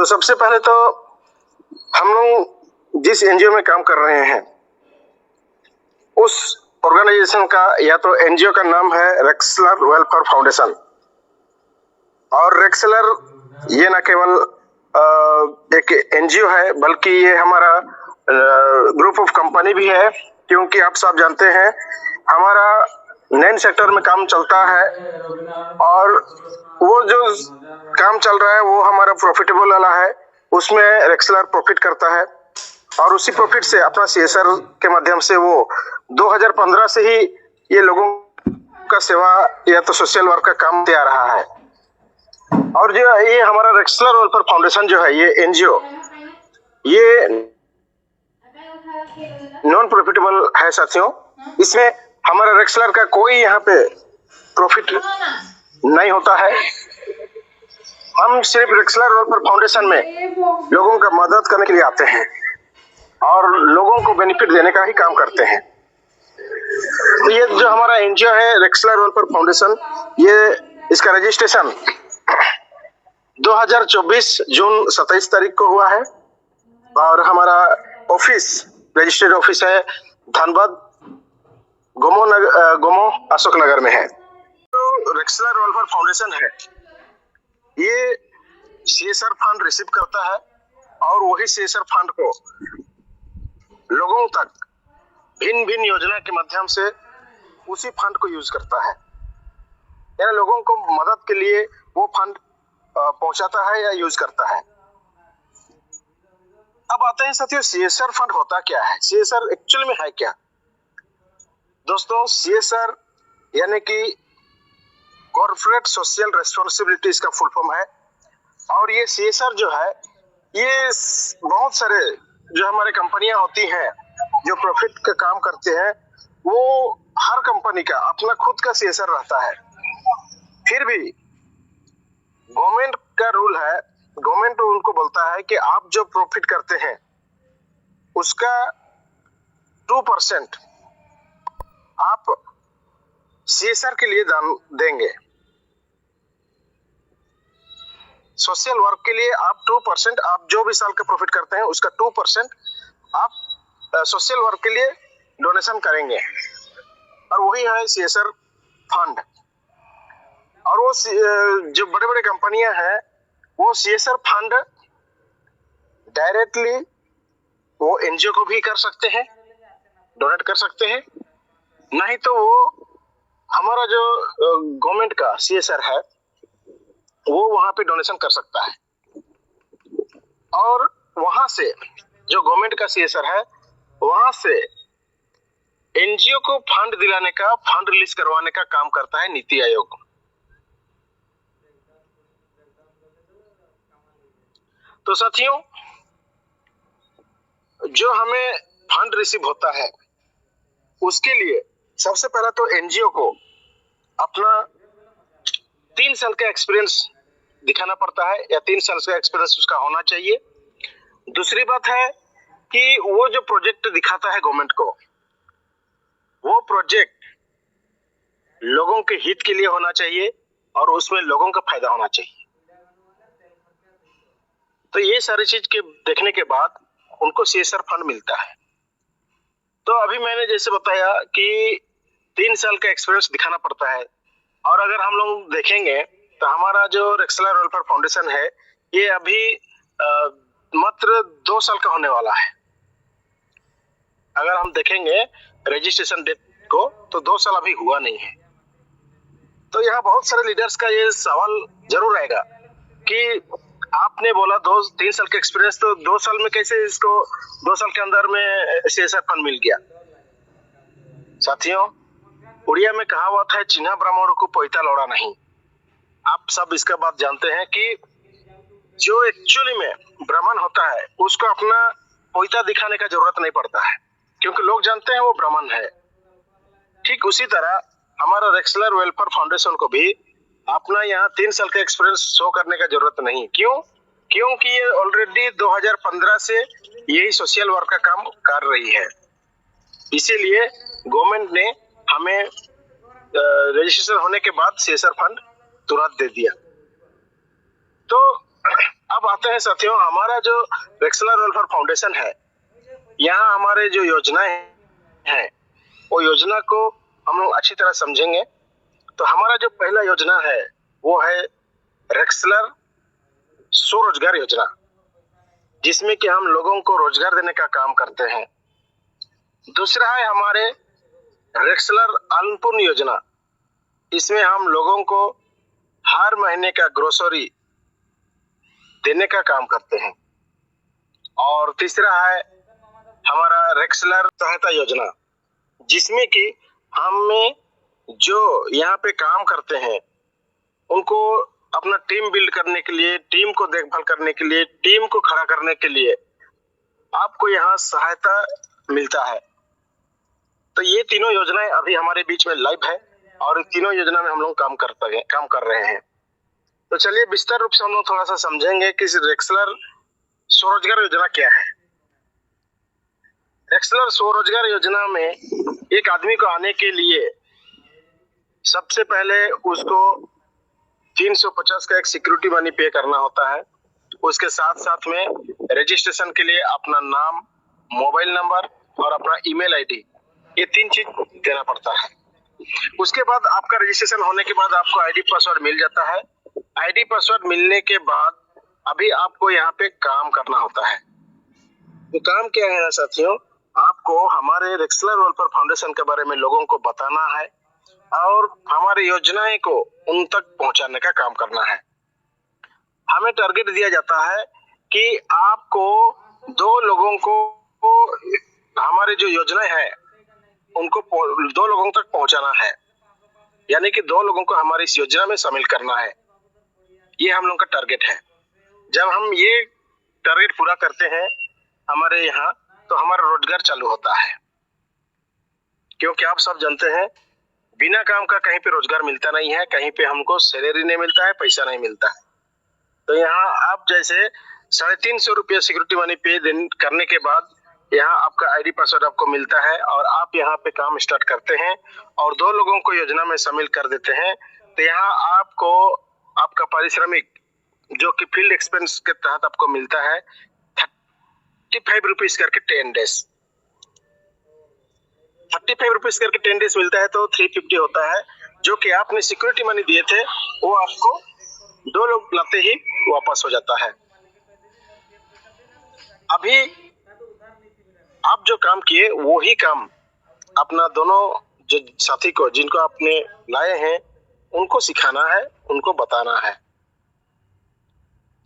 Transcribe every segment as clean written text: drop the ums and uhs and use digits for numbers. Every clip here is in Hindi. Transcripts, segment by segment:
तो सबसे पहले तो हम लोग जिस एनजीओ में काम कर रहे हैं उस ऑर्गेनाइजेशन का या तो एनजीओ का नाम है रेक्सलर वेलफेयर फाउंडेशन। और रेक्सलर ये न केवल एक एनजीओ है बल्कि ये हमारा ग्रुप ऑफ कंपनी भी है, क्योंकि आप सब जानते हैं हमारा नैन सेक्टर में काम चलता है और वो जो काम चल रहा है वो हमारा प्रॉफिटेबल वाला है। उसमें रेक्सलर प्रॉफिट करता है और उसी प्रॉफिट से अपना सीएसआर के माध्यम से वो 2015 से ही ये लोगों का सेवा या तो सोशल वर्क का काम दे आ रहा है। और जो ये हमारा रेक्सलर वेलफेयर फाउंडेशन जो है, ये एनजीओ, ये नॉन प्रॉफिटेबल है साथियों। इसमें हमारा रेक्सलर का कोई यहाँ पे प्रॉफिट नहीं होता है। हम सिर्फ रेक्सलर वेलफेयर फाउंडेशन में लोगों का मदद करने के लिए आते हैं और लोगों को बेनिफिट देने का ही काम करते हैं। तो ये जो हमारा एनजीओ है रेक्सलर वेलफेयर फाउंडेशन, ये इसका रजिस्ट्रेशन 2024 जून 27 तारीख को हुआ है और हमारा ऑफिस, रजिस्टर्ड ऑफिस है धनबाद गोमो अशोक नगर में है। तो रेक्सलर वेलफेयर फाउंडेशन है, ये सीएसआर फंड रिसीव करता है और वही सीएसआर फंड को लोगों तक भिन्न भिन्न योजना के माध्यम से उसी फंड को यूज करता है, यानी लोगों को मदद के लिए वो फंड पहुंचाता है या यूज करता है। अब आते हैं साथियों, सीएसआर फंड होता क्या है, सीएसआर एक्चुअली में है क्या। दोस्तों, सीएसआर यानी कि कॉर्पोरेट सोशल रेस्पॉन्सिबिलिटी इसका फुल फॉर्म है। और ये सीएसआर जो है, ये बहुत सारे जो हमारे कंपनियां होती हैं जो प्रॉफिट का काम करते हैं, वो हर कंपनी का अपना खुद का सीएसआर रहता है। फिर भी गवर्नमेंट का रूल है, गवर्नमेंट उनको बोलता है कि आप जो प्रॉफिट करते हैं उसका 2% आप सीएसआर के लिए दान देंगे। सोशल वर्क के लिए आप 2%, आप जो भी साल का प्रॉफिट करते हैं उसका 2% आप सोशल वर्क के लिए डोनेशन करेंगे, और वही है सीएसआर फंड। और वो जो बड़े बड़े कंपनियां हैं वो सीएसआर फंड डायरेक्टली वो एनजीओ को भी कर सकते हैं, डोनेट कर सकते हैं, नहीं तो वो हमारा जो गवर्नमेंट का सीएसआर है वो वहां पे डोनेशन कर सकता है। और वहां से जो गवर्नमेंट का सीएसआर है वहां से एनजीओ को फंड दिलाने का, फंड रिलीज करवाने का काम करता है नीति आयोग। तो साथियों, जो हमें फंड रिसीव होता है उसके लिए सबसे पहला तो एनजीओ को अपना 3 साल का एक्सपीरियंस दिखाना पड़ता है, या 3 साल का एक्सपीरियंस उसका होना चाहिए। दूसरी बात है कि वो जो प्रोजेक्ट दिखाता है गवर्नमेंट को, वो प्रोजेक्ट लोगों के हित के लिए होना चाहिए और उसमें लोगों का फायदा होना चाहिए। तो ये सारी चीज के देखने के बाद उनको सीएसआर फंड मिलता है। तो अभी मैंने जैसे बताया कि 3 साल का एक्सपीरियंस दिखाना पड़ता है। और अगर हम लोग देखेंगे तो हमारा जो रेक्सलर वेलफेयर फाउंडेशन है ये अभी मात्र 2 साल का होने वाला है। अगर हम देखेंगे रजिस्ट्रेशन डेट को तो 2 साल अभी हुआ नहीं है। तो यहाँ बहुत सारे लीडर्स का ये सवाल जरूर आएगा कि आपने बोला 2-3 साल का एक्सपीरियंस, तो 2 साल में कैसे इसको 2 साल के अंदर में सीएसआर फंड मिल गया। साथियों, उड़िया में कहावत है, चिन्हा ब्राह्मणों को पैता लौड़ा नहीं। आप सब इसका बात जानते हैं कि जो एक्चुअली में ब्राह्मण होता है उसको अपना पैता दिखाने का जरूरत नहीं पड़ता है, क्योंकि लोग जानते हैं वो ब्राह्मण है। ठीक उसी तरह हमारा रेक्सलर वेलफेयर फाउंडेशन को भी अपना यहाँ 3 साल का एक्सपीरियंस शो करने का जरूरत नहीं। क्यों? क्योंकि ये ऑलरेडी 2015 से यही सोशल वर्क का काम कर रही है। इसीलिए गवर्नमेंट ने हमें रजिस्ट्रेशन होने के बाद सीएसआर फंड तुरंत दे दिया। तो अब आते हैं साथियों, हमारा जो रेक्सलर वेलफेयर फाउंडेशन है, यहाँ हमारे जो योजनाएं हैं वो योजना को हम लोग अच्छी तरह समझेंगे। तो हमारा जो पहला योजना है वो है रेक्सलर स्वरोजगार योजना, जिसमें कि हम लोगों को रोजगार देने का काम करते हैं। दूसरा है हमारे रेक्सलर अन्नपूर्ण योजना, इसमें हम लोगों को हर महीने का ग्रोसरी देने का काम करते हैं। और तीसरा है हमारा रेक्सलर सहायता योजना, जिसमें कि हमें जो यहाँ पे काम करते हैं उनको अपना टीम बिल्ड करने के लिए, टीम को देखभाल करने के लिए, टीम को खड़ा करने के लिए आपको यहाँ सहायता मिलता है। तो ये तीनों योजनाएं अभी हमारे बीच में लाइव है और इन तीनों योजना में हम लोग काम कर रहे हैं। तो चलिए विस्तार रूप से हम लोग थोड़ा सा समझेंगे कि रेक्सलर स्वरोजगार योजना क्या है। रेक्सलर स्वरोजगार योजना में एक आदमी को आने के लिए सबसे पहले उसको 350 का एक सिक्योरिटी मनी पे करना होता है। उसके साथ साथ में रजिस्ट्रेशन के लिए अपना नाम, मोबाइल नंबर और अपना ईमेल आईडी, ये 3 चीज देना पड़ता है। उसके बाद आपका रजिस्ट्रेशन होने के बाद आपको आईडी पासवर्ड मिल जाता है। आईडी पासवर्ड मिलने के बाद अभी आपको यहाँ पे काम करना होता है। तो काम क्या है ना साथियों, आपको हमारे रेक्सलर वेलफेयर फाउंडेशन के बारे में लोगों को बताना है और हमारी योजनाएं को उन तक पहुंचाने का काम करना है। हमें टारगेट दिया जाता है कि आपको 2 लोगों को हमारी जो योजनाएं है उनको 2 लोगों तक पहुंचाना है, यानी कि 2 लोगों को हमारी इस योजना में शामिल करना है। ये हम लोगों का टारगेट है। जब हम ये टारगेट पूरा करते हैं हमारे यहाँ, तो हमारा रोजगार चालू होता है। क्योंकि आप सब जानते हैं बिना काम का कहीं पे रोजगार मिलता नहीं है, कहीं पे हमको सैलरी नहीं मिलता है, पैसा नहीं मिलता है। तो यहाँ आप जैसे 350 रुपया सिक्योरिटी मनी पे करने के बाद यहाँ आपका आईडी पासवर्ड आपको मिलता है और आप यहाँ पे काम स्टार्ट करते हैं और 2 लोगों को योजना में शामिल कर देते हैं। तो यहाँ आपको आपका पारिश्रमिक जो कि फील्ड एक्सपेंस के तहत आपको मिलता है 35 रुपीज करके 10 डेज, 35 रुपीज करके 10 डेज मिलता है, तो 350 होता है। जो कि आपने सिक्योरिटी मनी दिए थे वो आपको 2 लोग लाते ही वापस हो जाता है। अभी आप जो काम किए वो ही काम अपना दोनों जो साथी को, जिनको आपने लाए हैं, उनको सिखाना है, उनको बताना है।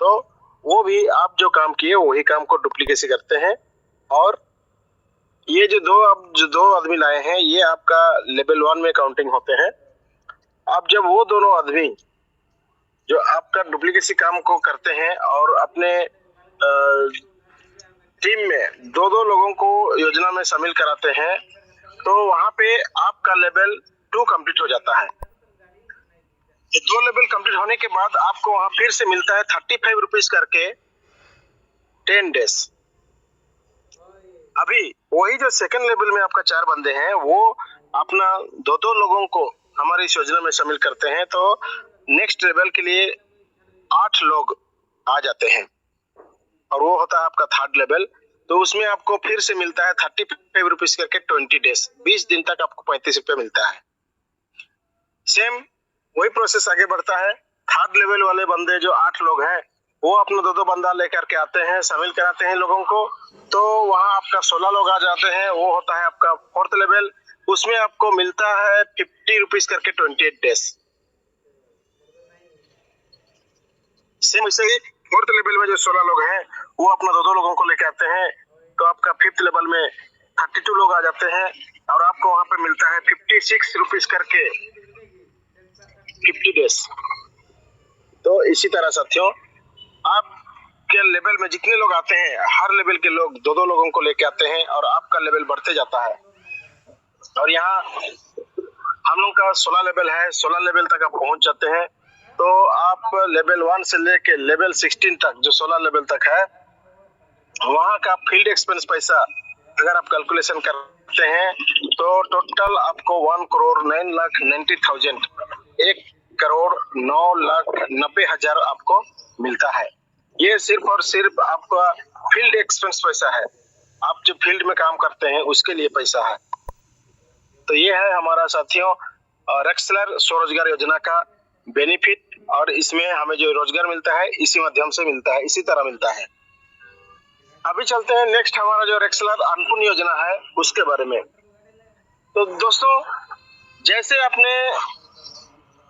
तो वो भी आप जो काम किए वही काम को डुप्लीकेसी करते हैं। और ये जो 2 आदमी लाए हैं ये आपका लेवल 1 में काउंटिंग होते हैं। अब जब वो दोनों आदमी जो आपका डुप्लीकेसी काम को करते हैं और अपने टीम में 2 लोगों को योजना में शामिल कराते हैं, तो वहां पे आपका लेवल 2 कंप्लीट हो जाता है। 2 लेवल कंप्लीट होने के बाद आपको वहां फिर से मिलता है 35 रुपीज करके 10 डेज। अभी वही जो सेकंड लेवल में आपका 4 बंदे हैं वो अपना 2 लोगों को हमारी इस योजना में शामिल करते हैं, तो नेक्स्ट लेवल के लिए 8 लोग आ जाते हैं और वो होता है आपका 3rd लेवल। तो उसमें आपको फिर से मिलता है 35 रुपीज करके 20 डेज, 20 दिन तक आपको 35 रुपये मिलता है। सेम वही प्रोसेस आगे बढ़ता है। 3rd लेवल वाले बंदे जो 8 लोग हैं वो अपना 2 बंदा लेकर के आते हैं, शामिल कराते हैं लोगों को, तो वहां आपका 16 लोग आ जाते हैं। वो होता है आपका 4th लेवल, उसमें आपको मिलता है 50 रुपीज करके 28 डेज। सेम वैसे ही 4th लेवल में जो 16 लोग हैं वो अपना 2 लोगों को लेके आते हैं, तो आपका 5th लेवल में 32 लोग आ जाते हैं और आपको वहां पे मिलता है 56 रुपीज करके 50 डेज। तो इसी तरह साथियों आपके लेवल में जितने लोग आते हैं, हर लेवल के लोग 2 लोगों को लेके आते हैं और आपका लेवल बढ़ते जाता है। और यहाँ हम लोग का 16 लेवल है, 16 लेवल तक आप पहुंच जाते हैं। तो आप लेवल 1 से लेके लेवल 16 तक जो 16 लेवल तक है, वहां का फील्ड एक्सपेंस पैसा अगर आप कैलकुलेशन करते हैं तो टोटल आपको 1,09,90,000 1,09,90,000 आपको मिलता है। ये सिर्फ और सिर्फ आपका फील्ड एक्सपेंस पैसा है, आप जो फील्ड में काम करते हैं उसके लिए पैसा है। तो ये है हमारा साथियों रेक्सलर स्वरोजगार योजना का बेनिफिट, और इसमें हमें जो रोजगार मिलता है इसी माध्यम से मिलता है, इसी तरह मिलता है। अभी चलते हैं नेक्स्ट, हमारा जो रेक्सलर अन्नपूर्ण योजना है उसके बारे में। तो दोस्तों, जैसे आपने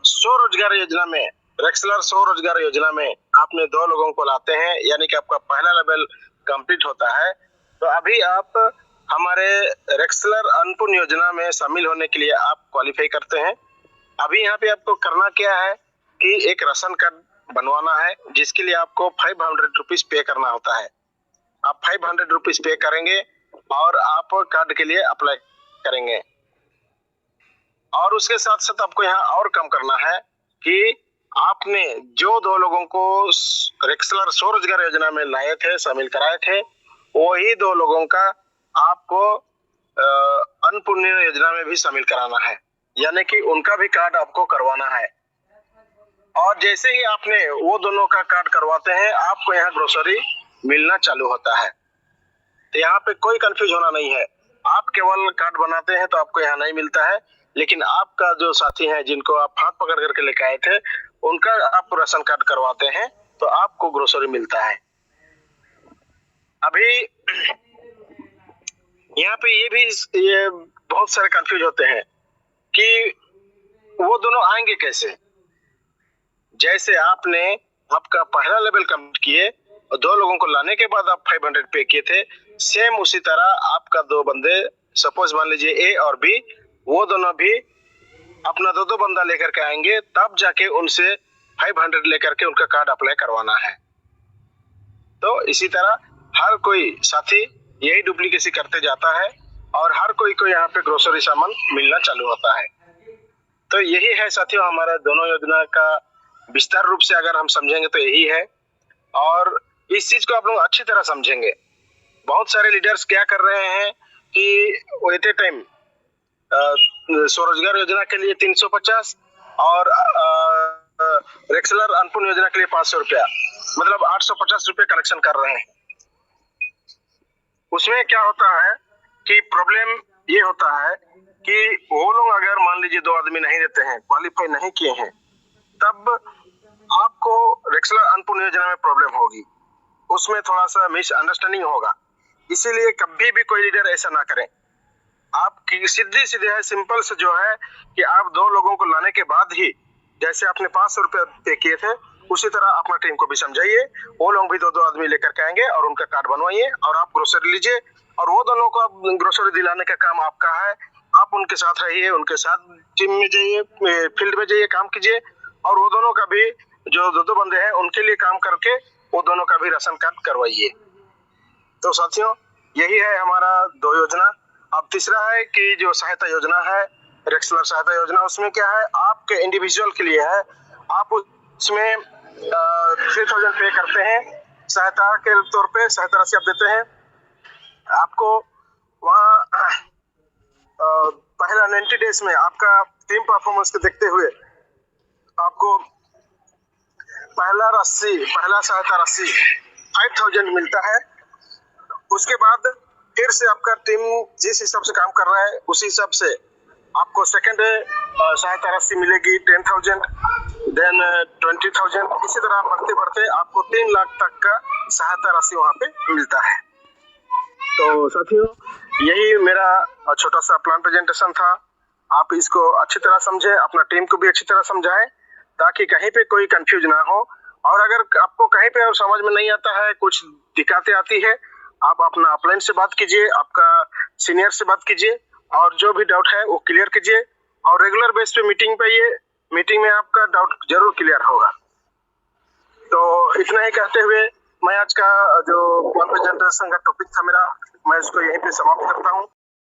स्वरोजगार योजना में, रेक्सलर स्वरोजगार योजना में आपने 2 लोगों को लाते हैं, यानी कि आपका पहला लेवल कंप्लीट होता है, तो अभी आप हमारे रेक्सलर अन्नपूर्ण योजना में शामिल होने के लिए आप क्वालिफाई करते हैं। अभी यहाँ पे आपको करना क्या है कि एक राशन कार्ड बनवाना है, जिसके लिए आपको 500 रुपीज पे करना होता है। आप 500 रुपीज पे करेंगे और आप कार्ड के लिए अप्लाई करेंगे। और उसके साथ साथ आपको यहाँ और काम करना है कि आपने जो 2 लोगों को रेक्सलर स्वरोजगार योजना में लाए थे, शामिल कराए थे, वही 2 लोगों का आपको अन्नपूर्ण योजना में भी शामिल कराना है, यानी कि उनका भी कार्ड आपको करवाना है। और जैसे ही आपने वो दोनों का कार्ड करवाते हैं, आपको यहाँ ग्रोसरी मिलना चालू होता है। तो यहाँ पे कोई कंफ्यूज होना नहीं है। आप केवल कार्ड बनाते हैं तो आपको यहाँ नहीं मिलता है, लेकिन आपका जो साथी है जिनको आप हाथ पकड़ करके लेके आए थे, उनका आप राशन कार्ड करवाते हैं तो आपको ग्रोसरी मिलता है। अभी यहाँ पे ये बहुत सारे कंफ्यूज होते हैं कि वो दोनों आएंगे कैसे। जैसे आपने आपका पहला लेवल कंप्लीट किए और 2 लोगों को लाने के बाद आप 500 पे किए थे, सेम उसी तरह आपका 2 बंदे, सपोज मान लीजिए ए और बी, वो दोनों भी अपना 2 बंदा लेकर के आएंगे, तब जाके उनसे 500 लेकर के उनका कार्ड अप्लाई करवाना है। तो इसी तरह हर कोई साथी यही डुप्लीकेसी करते जाता है और हर कोई को यहाँ पे ग्रोसरी सामान मिलना चालू होता है। तो यही है साथियों हमारा दोनों योजना का विस्तार रूप से अगर हम समझेंगे तो यही है, और इस चीज को आप लोग अच्छी तरह समझेंगे। बहुत सारे लीडर्स क्या कर रहे हैं कि एट ए टाइम स्वरोजगार योजना के लिए 350 और रेक्सलर अन्नपूर्ण योजना के लिए 500 रुपया, मतलब 850 रुपये कलेक्शन कर रहे हैं। उसमें क्या होता है कि प्रॉब्लम ये होता है कि वो लोग अगर मान लीजिए 2 आदमी नहीं रहते हैं, क्वालिफाई नहीं किए हैं, तब आपको रेक्सलर अन्नपूर्ण योजना में प्रॉब्लम होगी, उसमें थोड़ा सा मिसअंडरस्टैंडिंग होगा। इसीलिए कभी भी कोई लीडर ऐसा ना करें। आपकी सीधे है, सिंपल से जो है कि आप 2 लोगों को लाने के बाद ही, जैसे आपने 500 रुपये पे किए थे, उसी तरह अपना टीम को भी समझाइए, वो लोग भी 2 आदमी लेकर के आएंगे और उनका कार्ड बनवाइए और आप ग्रोसरी लीजिए, और वो दोनों को ग्रोसरी दिलाने का काम आपका है। आप उनके साथ रहिए, उनके साथ टीम में जाइए, फील्ड में जाइए, काम कीजिए, और वो दोनों का भी जो 2 बंदे हैं उनके लिए काम करके वो दोनों का भी राशन कार्ड करवाइए। तो साथियों, यही है हमारा 2 योजना। अब तीसरा है कि जो सहायता योजना है, रेक्सलर सहायता योजना, उसमें क्या है, आपके इंडिविजुअल के लिए है। आप उसमें 3000 पे करते हैं, सहायता के तौर पे सहायता राशि आप देते हैं। आपको वहाँ पहला 90 डेज में आपका टीम परफॉर्मेंस को देखते हुए आपको पहला सहायता राशि 5000 मिलता है। उसके बाद फिर से आपका टीम जिस हिसाब से काम कर रहा है उसी हिसाब से आपको सेकंड सहायता राशि मिलेगी 10,000, देन 20,000, इसी तरह बढ़ते बढ़ते आपको 3 लाख तक का सहायता राशि वहाँ पे मिलता है। तो साथियों, यही मेरा छोटा सा प्लान प्रेजेंटेशन था। आप इसको अच्छी तरह समझें, अपना टीम को भी अच्छी तरह समझाएं, ताकि कहीं पे कोई कंफ्यूज ना हो। और अगर आपको कहीं पे और समझ में नहीं आता है, कुछ दिक्कतें आती है, आप अपना अपलाइन से बात कीजिए, आपका सीनियर से बात कीजिए, और जो भी डाउट है वो क्लियर कीजिए, और रेगुलर बेस पे मीटिंग में आपका डाउट जरूर क्लियर होगा। तो इतना ही कहते हुए मैं आज का जो प्रेजेंटेशन का टॉपिक था मेरा, मैं इसको यहीं पे समाप्त करता हूँ।